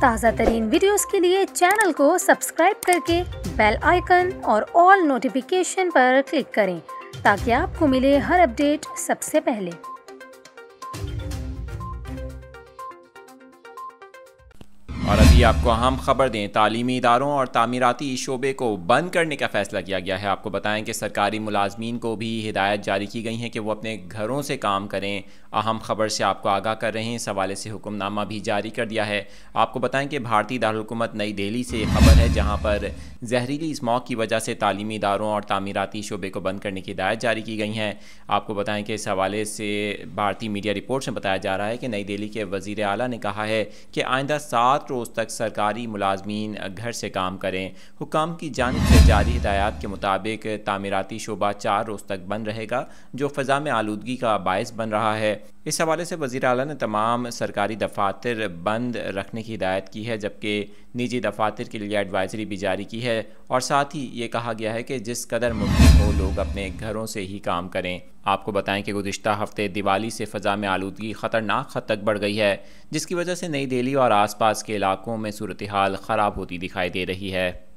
ताज़ा तरीन वीडियोस के लिए चैनल को सब्सक्राइब करके बेल आइकन और ऑल नोटिफिकेशन पर क्लिक करें ताकि आपको मिले हर अपडेट सबसे पहले। और अभी आपको अहम खबर दें, तालीमी इदारों और तामीराती शोबे को बंद करने का फैसला किया गया है। आपको बताएं कि सरकारी मुलाजमीन को भी हिदायत जारी की गई है कि वो अपने घरों से काम करें। अहम खबर से आपको आगाह कर रहे हैं, इस हवाले से हुक्मनामा भी जारी कर दिया है। आपको बताएं कि भारतीय दारुल-हुकूमत नई दिल्ली से खबर है, जहाँ पर जहरीली स्मॉग की वजह से तालीमी इदारों और तामीराती शोबे को बंद करने की हिदायत जारी की गई हैं। आपको बताएं कि इस हवाले से भारतीय मीडिया रिपोर्ट में बताया जा रहा है कि नई दिल्ली के वज़ीर आला ने कहा है कि आइंदा 7 रोज़ तक सरकारी मुलाजमीन घर से काम करें। हुकाम की जानिब से जारी हिदायत के मुताबिक तामीराती शोबा 4 रोज़ तक बंद रहेगा, जो फ़ज़ा में आलूदगी का बायस बन रहा है। इस हवाले से वज़ीर आला ने तमाम सरकारी दफातर बंद रखने की हिदायत की है, जबकि निजी दफातर के लिए एडवाइजरी भी जारी की है। और साथ ही ये कहा गया है कि जिस कदर मुमकिन हो लोग अपने घरों से ही काम करें। आपको बताएं कि गुज़िश्ता हफ्ते दिवाली से फ़ज़ा में आलूदगी ख़तरनाक हद तक बढ़ गई है, जिसकी वजह से नई दिल्ली और आसपास के इलाकों में सूरत हाल ख़राब होती दिखाई दे रही है।